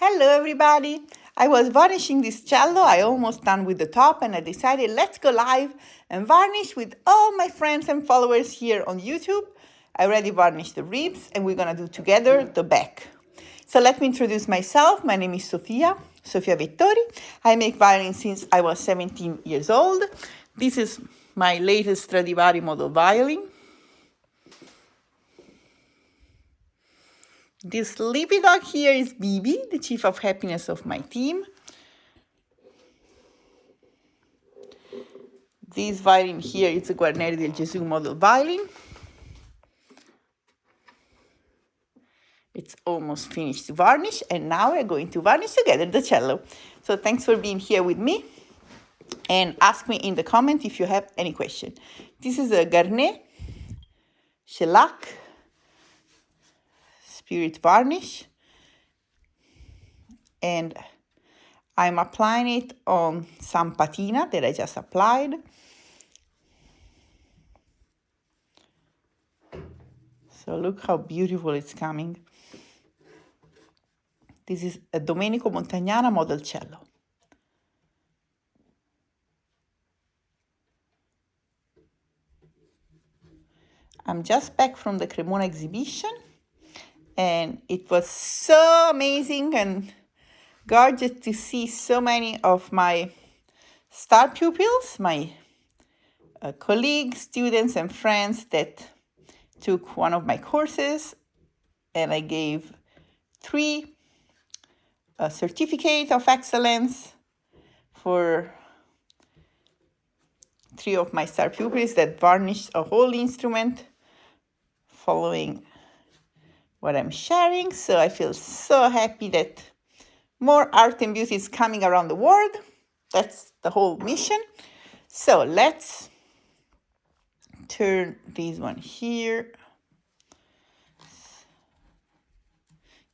Hello everybody! I was varnishing this cello, I almost done with the top and I decided let's go live and varnish with all my friends and followers here on YouTube. I already varnished the ribs and we're gonna do together the back. So let me introduce myself. My name is Sofia Vettori. I make violin since I was 17 years old. This is my latest Stradivari model violin. This sleepy dog here is Bibi, the chief of happiness of my team. This violin here is a Guarneri del Gesù model violin. It's almost finished to varnish, and now we're going to varnish together the cello. So thanks for being here with me, and ask me in the comment if you have any question. This is a Garnet Shellac Spirit Varnish, and I'm applying it on some patina that I just applied. So look how beautiful it's coming. This is a Domenico Montagana model cello. I'm just back from the Cremona exhibition, and it was so amazing and gorgeous to see so many of my star pupils, my colleagues, students, and friends that took one of my courses, and I gave 3 certificates of excellence for 3 of my star pupils that varnished a whole instrument following what I'm sharing. So I feel so happy that more art and beauty is coming around the world. That's the whole mission. So let's turn this one here.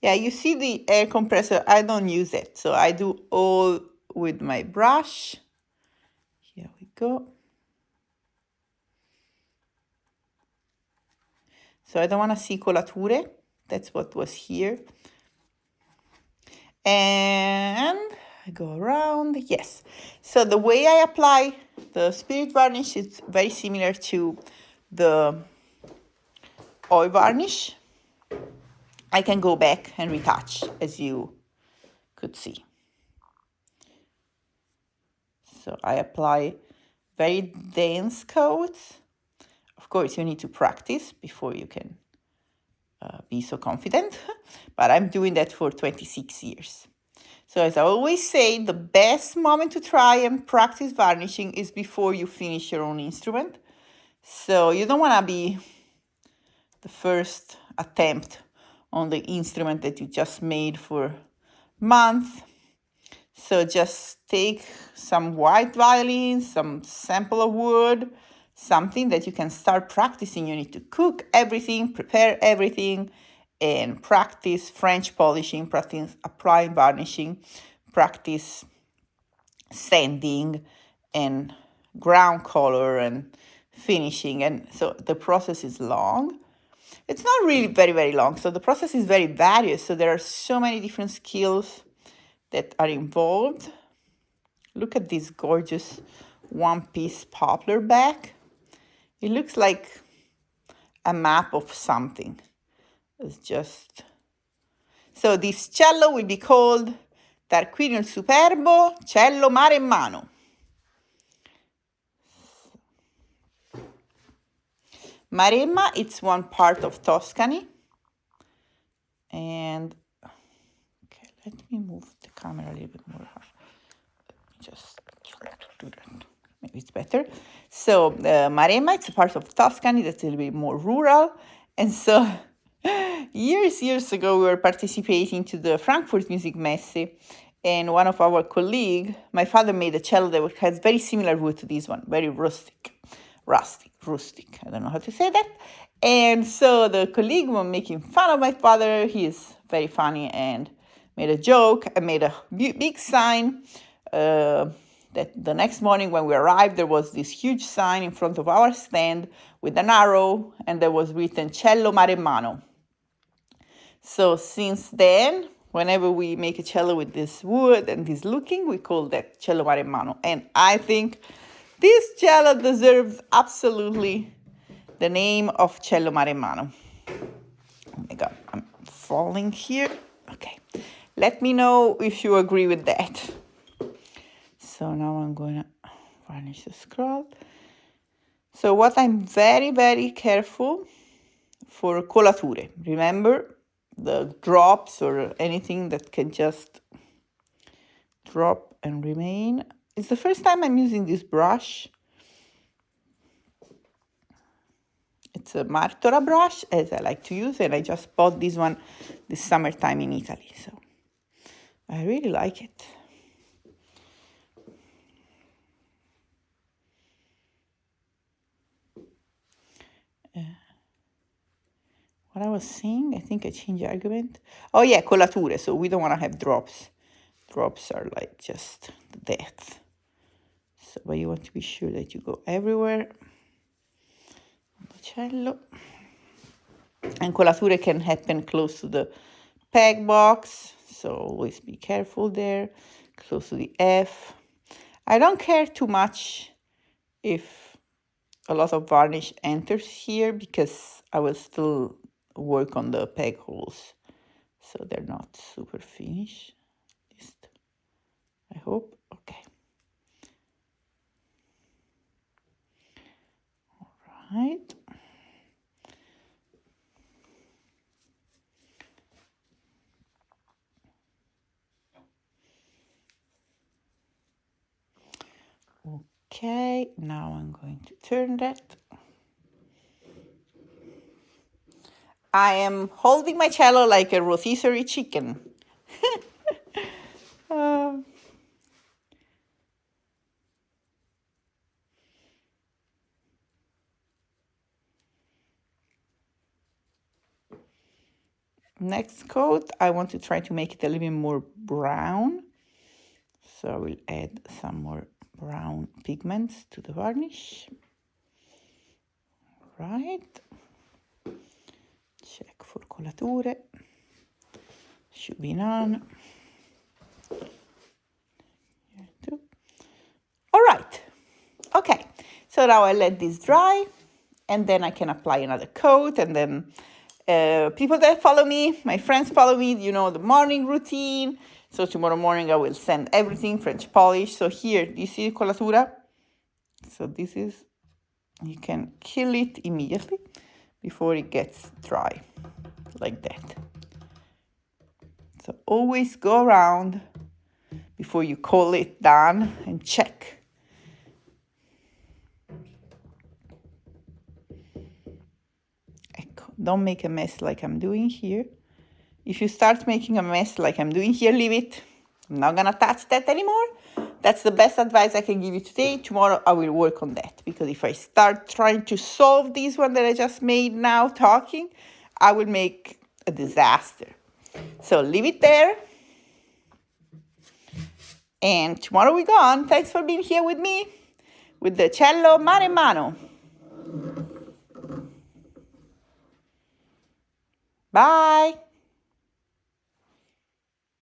Yeah, you see the air compressor, I don't use it. So I do all with my brush. Here we go. So I don't want to see colature. That's what was here. And I go around, yes. So the way I apply the spirit varnish is very similar to the oil varnish. I can go back and retouch, as you could see. So I apply very dense coats. Of course, you need to practice before you can be so confident, but I'm doing that for 26 years. So as I always say, the best moment to try and practice varnishing is before you finish your own instrument. So you don't want to be the first attempt on the instrument that you just made for a month. So just take some white violin, some sample of wood, something that you can start practicing. You need to cook everything, prepare everything, and practice French polishing, practice applying varnishing, practice sanding and ground color and finishing. And so the process is long. It's not really very, very long. So the process is very various. So there are so many different skills that are involved. Look at this gorgeous one-piece poplar back. It looks like a map of something. It's just... So this cello will be called Tarquinio il Superbo Cello Maremmano. Maremma, it's one part of Tuscany. And, okay, let me move the camera a little bit more. Just try to do that. Maybe it's better. So Maremma, it's a part of Tuscany that's a little bit more rural. And so years ago, we were participating to the Frankfurt Music Messe. And one of our colleagues, my father made a cello that has very similar wood to this one, very rustic. I don't know how to say that. And so the colleague was making fun of my father. He is very funny and made a joke and made a big sign that the next morning when we arrived, there was this huge sign in front of our stand with an arrow, and there was written Cello Maremmano. So since then, whenever we make a cello with this wood and this looking, we call that cello Maremmano. And I think this cello deserves absolutely the name of cello Maremmano. Oh my God, I'm falling here. Okay, let me know if you agree with that. So now I'm going to varnish the scroll. So what I'm very, very careful for colature. Remember, the drops or anything that can just drop and remain. It's the first time I'm using this brush. It's a Martora brush, as I like to use, and I just bought this one this summertime in Italy, so I really like it. What I was saying, I think I changed the argument. Oh yeah, colature, so we don't want to have drops. Drops are like just death. So, but you want to be sure that you go everywhere on the cello. And colature can happen close to the peg box, so always be careful there, close to the F. I don't care too much if a lot of varnish enters here because I will still work on the peg holes, so they're not super finished, at least I hope. Okay. All right. Okay, now I'm going to turn that. I am holding my cello like a rotisserie chicken. Next coat, I want to try to make it a little bit more brown. So I will add some more brown pigments to the varnish. Right. Check for colature. Should be none. Here too. All right. Okay. So now I let this dry, and then I can apply another coat, and then people that follow me, my friends follow me, you know the morning routine. So tomorrow morning I will send everything French polish. So here, do you see colatura? So this is, you can kill it immediately before it gets dry, like that. So always go around before you call it done and check. Don't make a mess like I'm doing here. If you start making a mess like I'm doing here, leave it. I'm not gonna touch that anymore. That's the best advice I can give you today. Tomorrow I will work on that, because if I start trying to solve this one that I just made now talking, I will make a disaster. So leave it there. And tomorrow we go on. Thanks for being here with me with the cello Maremmano. Bye.